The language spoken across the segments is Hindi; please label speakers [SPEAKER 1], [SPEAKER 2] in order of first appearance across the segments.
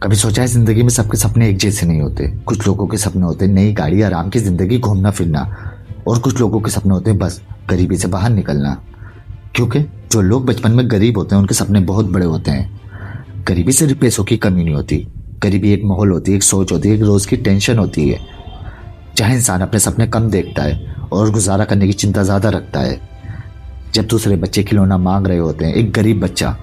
[SPEAKER 1] कभी सोचा है जिंदगी में सबके सपने एक जैसे नहीं होते। कुछ लोगों के सपने होते हैं नई गाड़ी, आराम की जिंदगी, घूमना फिरना, और कुछ लोगों के सपने होते हैं बस गरीबी से बाहर निकलना। क्योंकि जो लोग बचपन में गरीब होते हैं उनके सपने बहुत बड़े होते हैं। गरीबी सिर्फ पैसों की कमी नहीं होती, गरीबी एक माहौल होती है, एक सोच होती है, एक रोज की टेंशन होती है। जहाँ इंसान अपने सपने कम देखता है और गुजारा करने की चिंता ज्यादा रखता है। जब दूसरे बच्चे खिलौना मांग रहे होते हैं, एक गरीब बच्चा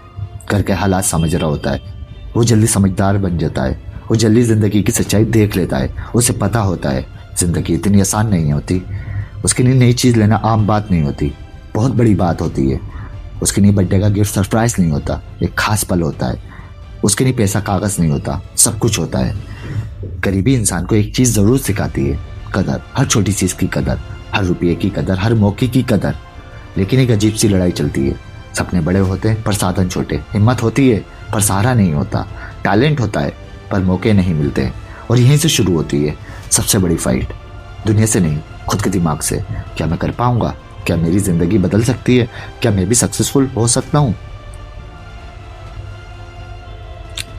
[SPEAKER 1] घर के हालात समझ रहा होता है, वो जल्दी समझदार बन जाता है, वो जल्दी जिंदगी की सच्चाई देख लेता है। उसे पता होता है जिंदगी इतनी आसान नहीं होती। उसके लिए नई चीज़ लेना आम बात नहीं होती, बहुत बड़ी बात होती है। उसके लिए बर्थडे का गिफ्ट सरप्राइज नहीं होता, एक खास पल होता है। उसके लिए पैसा कागज नहीं होता, सब कुछ होता है। गरीबी इंसान को एक चीज़ ज़रूर सिखाती है, कदर, हर छोटी चीज़ की कदर, हर रुपये की कदर, हर मौके की कदर। लेकिन एक अजीब सी लड़ाई चलती है। सपने बड़े होते हैं पर साधन छोटे, हिम्मत होती है पर सहारा नहीं होता, टैलेंट होता है पर मौके नहीं मिलते। और यहीं से शुरू होती है सबसे बड़ी फाइट, दुनिया से नहीं, खुद के दिमाग से। क्या मैं कर पाऊंगा? क्या मेरी जिंदगी बदल सकती है? क्या मैं भी सक्सेसफुल हो सकता हूं?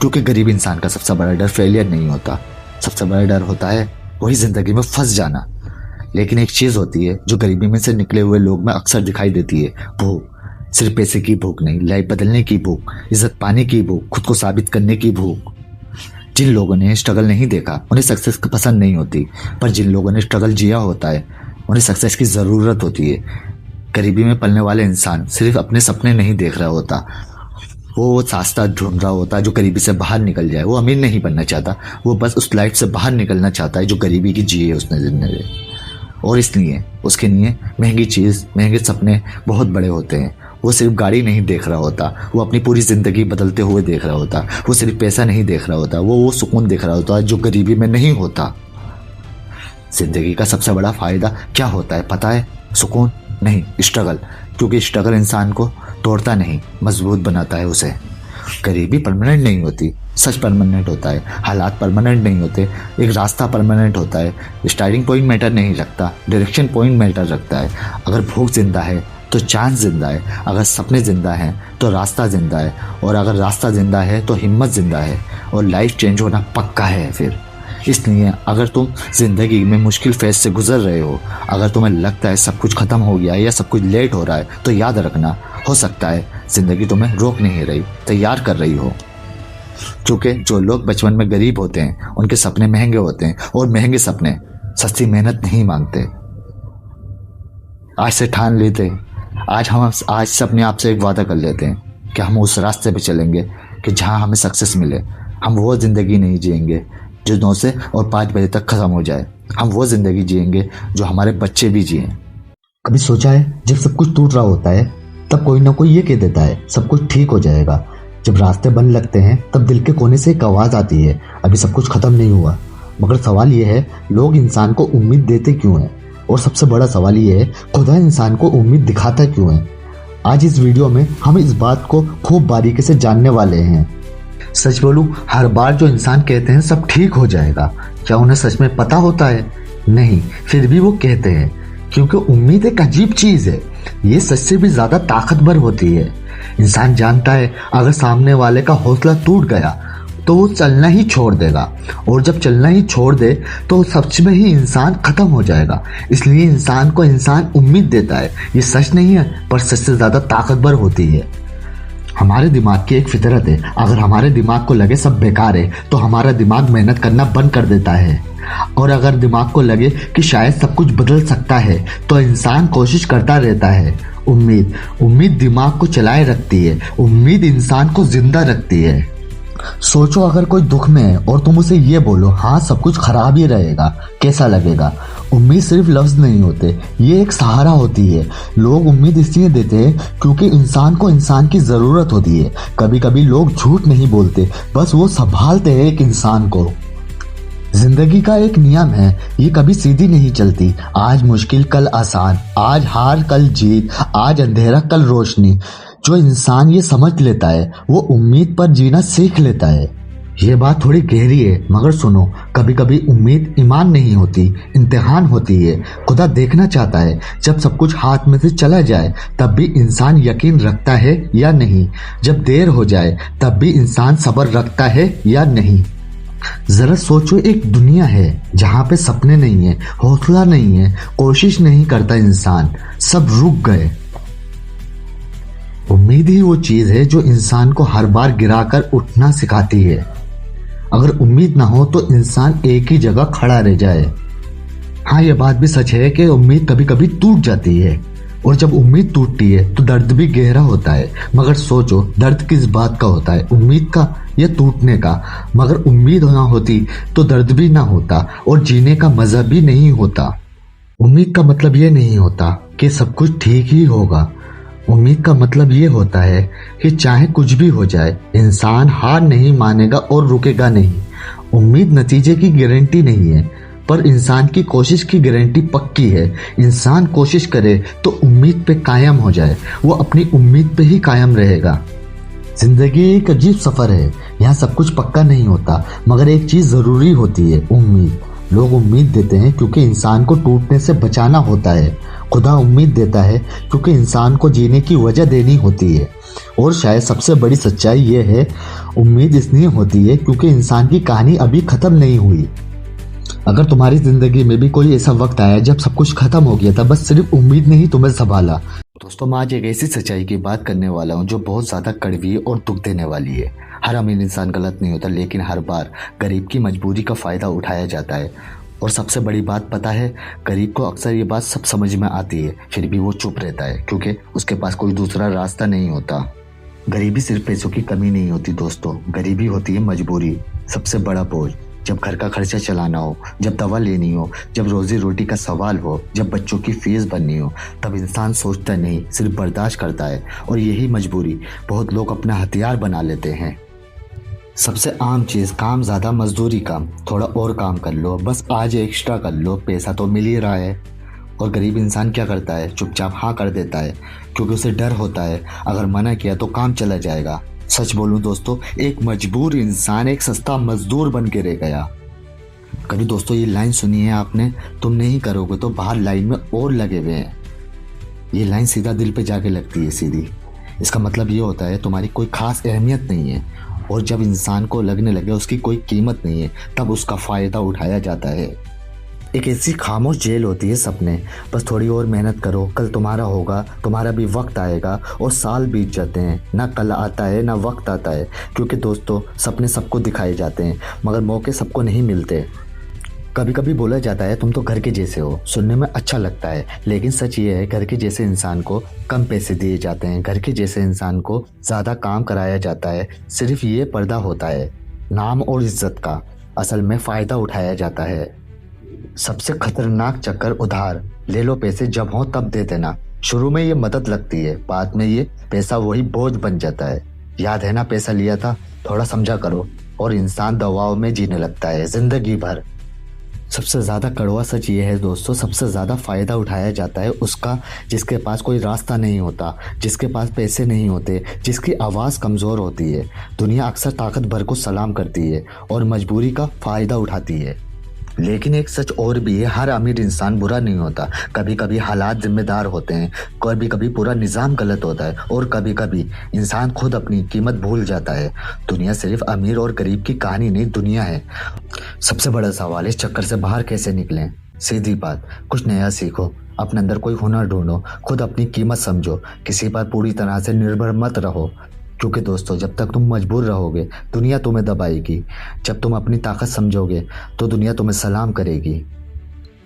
[SPEAKER 1] क्योंकि गरीब इंसान का सबसे बड़ा डर फेलियर नहीं होता, सबसे बड़ा डर होता है वही जिंदगी में फंस जाना। लेकिन एक चीज होती है जो गरीबी में से निकले हुए लोग में अक्सर दिखाई देती है, भूख। सिर्फ पैसे की भूख नहीं, लाइफ बदलने की भूख, इज्जत पाने की भूख, खुद को साबित करने की भूख। जिन लोगों ने स्ट्रगल नहीं देखा उन्हें सक्सेस पसंद नहीं होती, पर जिन लोगों ने स्ट्रगल जिया होता है उन्हें सक्सेस की ज़रूरत होती है। गरीबी में पलने वाले इंसान सिर्फ अपने सपने नहीं देख रहा होता, वो रास्ता ढूंढ रहा होता है जो गरीबी से बाहर निकल जाए। वो अमीर नहीं बनना चाहता, वो बस उस लाइफ से बाहर निकलना चाहता है जो गरीबी की जी है उसने जिंदगी। और इसलिए उसके लिए महंगी चीज़, महंगे सपने बहुत बड़े होते हैं। वो सिर्फ गाड़ी नहीं देख रहा होता, वो अपनी पूरी ज़िंदगी बदलते हुए देख रहा होता। वो सिर्फ पैसा नहीं देख रहा होता, वो सुकून देख रहा होता जो गरीबी में नहीं होता। ज़िंदगी का सबसे बड़ा फ़ायदा क्या होता है पता है? सुकून नहीं, स्ट्रगल। क्योंकि स्ट्रगल इंसान को तोड़ता नहीं, मजबूत बनाता है उसे। गरीबी परमानेंट नहीं होती, सच परमानेंट होता है। हालात परमानेंट नहीं होते, एक रास्ता परमानेंट होता है। स्टार्टिंग पॉइंट मैटर नहीं रखता, डायरेक्शन पॉइंट मैटर रखता है। अगर भूख जिंदा है तो चांस जिंदा है, अगर सपने जिंदा हैं तो रास्ता जिंदा है, और अगर रास्ता जिंदा है तो हिम्मत जिंदा है, और लाइफ चेंज होना पक्का है फिर। इसलिए अगर तुम जिंदगी में मुश्किल फेज से गुजर रहे हो, अगर तुम्हें लगता है सब कुछ खत्म हो गया है या सब कुछ लेट हो रहा है, तो याद रखना, हो सकता है जिंदगी तुम्हें रोक नहीं रही, तैयार कर रही हो। क्योंकि जो लोग बचपन में गरीब होते हैं उनके सपने महंगे होते हैं, और महंगे सपने सस्ती मेहनत नहीं मांगते। आज से ठान लेते, आज से अपने आप से एक वादा कर लेते हैं कि हम उस रास्ते पे चलेंगे कि जहाँ हमें सक्सेस मिले। हम वो ज़िंदगी नहीं जिएंगे जो 9 से और 5 बजे तक ख़त्म हो जाए। हम वो ज़िंदगी जिएंगे जो हमारे बच्चे भी जिए।
[SPEAKER 2] कभी सोचा है जब सब कुछ टूट रहा होता है तब कोई ना कोई ये कह देता है सब कुछ ठीक हो जाएगा। जब रास्ते बन लगते हैं तब दिल के कोने से एक आवाज़ आती है, अभी सब कुछ ख़त्म नहीं हुआ। मगर सवाल ये है, लोग इंसान को उम्मीद देते क्यों हैं? और सबसे बड़ा सवाल ये है, खुदा इंसान को उम्मीद दिखाता क्यों है? आज इस वीडियो में हम इस बात को खूब बारीकी से जानने वाले हैं। सच बोलूं, हर बार जो इंसान कहते हैं सब ठीक हो जाएगा, क्या उन्हें सच में पता होता है? नहीं, फिर भी वो कहते हैं, क्योंकि उम्मीद एक अजीब चीज़ है। ये सच से भी ज़्यादा ताकतवर होती है। इंसान जानता है अगर सामने वाले का हौसला टूट गया तो वो चलना ही छोड़ देगा, और जब चलना ही छोड़ दे तो सच में ही इंसान खत्म हो जाएगा। इसलिए इंसान को इंसान उम्मीद देता है। ये सच नहीं है, पर सच से ज़्यादा ताकतवर होती है। हमारे दिमाग की एक फितरत है, अगर हमारे दिमाग को लगे सब बेकार है तो हमारा दिमाग मेहनत करना बंद कर देता है। और अगर दिमाग को लगे कि शायद सब कुछ बदल सकता है तो इंसान कोशिश करता रहता है। उम्मीद दिमाग को चलाए रखती है, उम्मीद इंसान को जिंदा रखती है। सोचो अगर कोई दुख में है और तुम उसे ये बोलो हाँ सब कुछ खराब ही रहेगा, कैसा लगेगा? उम्मीद सिर्फ लफ्ज नहीं होते, ये एक सहारा होती है। लोग उम्मीद इसलिए देते हैं क्योंकि इंसान को इंसान की ज़रूरत होती है। कभी कभी लोग झूठ नहीं बोलते, बस वो संभालते हैं एक इंसान को। जिंदगी का एक नियम है, ये कभी सीधी नहीं चलती। आज मुश्किल कल आसान, आज हार कल जीत, आज अंधेरा कल रोशनी। जो इंसान ये समझ लेता है वो उम्मीद पर जीना सीख लेता है। ये बात थोड़ी गहरी है, मगर सुनो, कभी कभी उम्मीद ईमान नहीं होती, इम्तिहान होती है। खुदा देखना चाहता है जब सब कुछ हाथ में से चला जाए तब भी इंसान यकीन रखता है या नहीं, जब देर हो जाए तब भी इंसान सब्र रखता है या नहीं। जरा सोचो, एक दुनिया है जहाँ पे सपने नहीं है, हौसला नहीं है, कोशिश नहीं करता इंसान, सब रुक गए। उम्मीद ही वो चीज है जो इंसान को हर बार गिराकर उठना सिखाती है। अगर उम्मीद ना हो तो इंसान एक ही जगह खड़ा रह जाए। हाँ, ये बात भी सच है कि उम्मीद कभी कभी टूट जाती है, और जब उम्मीद टूटती है तो दर्द भी गहरा होता है। मगर सोचो, दर्द किस बात का होता है, उम्मीद का या टूटने का? मगर उम्मीद ना होती तो दर्द भी ना होता और जीने का मजा भी नहीं होता। उम्मीद का मतलब ये नहीं होता कि सब कुछ ठीक ही होगा। उम्मीद का मतलब ये होता है कि चाहे कुछ भी हो जाए, इंसान हार नहीं मानेगा और रुकेगा नहीं। उम्मीद नतीजे की गारंटी नहीं है, पर इंसान की कोशिश की गारंटी पक्की है। इंसान कोशिश करे तो उम्मीद पे कायम हो जाए, वो अपनी उम्मीद पे ही कायम रहेगा। जिंदगी एक अजीब सफर है, यहाँ सब कुछ पक्का नहीं होता, मगर एक चीज जरूरी होती है, उम्मीद। लोग उम्मीद देते हैं क्योंकि इंसान को टूटने से बचाना होता है। खुदा उम्मीद देता है क्योंकि इंसान को जीने की वजह देनी होती है। और शायद सबसे बड़ी सच्चाई ये है, उम्मीद इसलिए होती है क्योंकि इंसान की कहानी अभी खत्म नहीं हुई। अगर तुम्हारी जिंदगी में भी कोई ऐसा वक्त आया जब सब कुछ खत्म हो गया था, बस सिर्फ उम्मीद ने ही तुम्हें संभाला।
[SPEAKER 1] दोस्तों, मैं आज एक ऐसी सच्चाई की बात करने वाला हूँ जो बहुत ज़्यादा कड़वी और दुख देने वाली है। हर अमीर इंसान गलत नहीं होता, लेकिन हर बार गरीब की मजबूरी का फ़ायदा उठाया जाता है। और सबसे बड़ी बात पता है, गरीब को अक्सर ये बात सब समझ में आती है, फिर भी वो चुप रहता है क्योंकि उसके पास कोई दूसरा रास्ता नहीं होता। गरीबी सिर्फ पैसों की कमी नहीं होती दोस्तों, गरीबी होती है मजबूरी, सबसे बड़ा बोझ। जब घर का खर्चा चलाना हो, जब दवा लेनी हो, जब रोजी रोटी का सवाल हो, जब बच्चों की फीस भरनी हो, तब इंसान सोचता नहीं, सिर्फ बर्दाश्त करता है। और यही मजबूरी बहुत लोग अपना हथियार बना लेते हैं। सबसे आम चीज़, काम ज़्यादा मजदूरी कम, थोड़ा और काम कर लो, बस आज एक्स्ट्रा कर लो, पैसा तो मिल ही रहा है। और गरीब इंसान क्या करता है, चुपचाप हाँ कर देता है क्योंकि उसे डर होता है अगर मना किया तो काम चला जाएगा। सच बोलूं दोस्तों, एक मजबूर इंसान एक सस्ता मजदूर बन के रह गया। कभी दोस्तों ये लाइन सुनी है आपने, तुम नहीं करोगे तो बाहर लाइन में और लगे हुए हैं। ये लाइन सीधा दिल पे जाके लगती है सीधी। इसका मतलब ये होता है तुम्हारी कोई खास अहमियत नहीं है, और जब इंसान को लगने लगे उसकी कोई कीमत नहीं है, तब उसका फ़ायदा उठाया जाता है। एक ऐसी खामोश जेल होती है सपने, बस थोड़ी और मेहनत करो, कल तुम्हारा होगा, तुम्हारा भी वक्त आएगा। और साल बीत जाते हैं, ना कल आता है ना वक्त आता है, क्योंकि दोस्तों सपने सबको दिखाए जाते हैं मगर मौके सबको नहीं मिलते। कभी कभी बोला जाता है तुम तो घर के जैसे हो, सुनने में अच्छा लगता है, लेकिन सच ये है घर के जैसे इंसान को कम पैसे दिए जाते हैं, घर के जैसे इंसान को ज़्यादा काम कराया जाता है। सिर्फ ये पर्दा होता है नाम और इज्जत का, असल में फ़ायदा उठाया जाता है। सबसे खतरनाक चक्कर उधार, ले लो पैसे, जब हो तब दे देना। शुरू में ये मदद लगती है, बाद में ये पैसा वही बोझ बन जाता है। याद है ना, पैसा लिया था, थोड़ा समझा करो। और इंसान दबाव में जीने लगता है जिंदगी भर। सबसे ज़्यादा कड़वा सच ये है दोस्तों, सबसे ज़्यादा फ़ायदा उठाया जाता है उसका जिसके पास कोई रास्ता नहीं होता, जिसके पास पैसे नहीं होते, जिसकी आवाज़ कमज़ोर होती है। दुनिया अक्सर ताकतवर को सलाम करती है और मजबूरी का फ़ायदा उठाती है। लेकिन एक सच और भी है, हर अमीर इंसान बुरा नहीं होता। कभी कभी हालात जिम्मेदार होते हैं, कभी कभी पूरा निज़ाम गलत होता है, और कभी कभी इंसान खुद अपनी कीमत भूल जाता है। दुनिया सिर्फ अमीर और गरीब की कहानी नहीं, दुनिया है। सबसे बड़ा सवाल, इस चक्कर से बाहर कैसे निकलें? सीधी बात, कुछ नया सीखो, अपने अंदर कोई हुनर ढूंढो, खुद अपनी कीमत समझो, किसी पर पूरी तरह से निर्भर मत रहो। क्योंकि दोस्तों जब तक तुम मजबूर रहोगे दुनिया तुम्हें दबाएगी, जब तुम अपनी ताकत समझोगे तो दुनिया तुम्हें सलाम करेगी।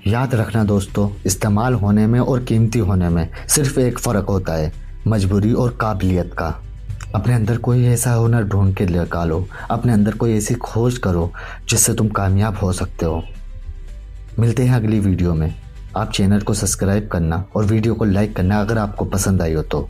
[SPEAKER 1] याद रखना दोस्तों, इस्तेमाल होने में और कीमती होने में सिर्फ एक फ़र्क होता है, मजबूरी और काबिलियत का। अपने अंदर कोई ऐसा हुनर ढूंढ के निकालो, अपने अंदर कोई ऐसी खोज करो जिससे तुम कामयाब हो सकते हो। मिलते हैं अगली वीडियो में। आप चैनल को सब्सक्राइब करना और वीडियो को लाइक करना अगर आपको पसंद आई हो तो।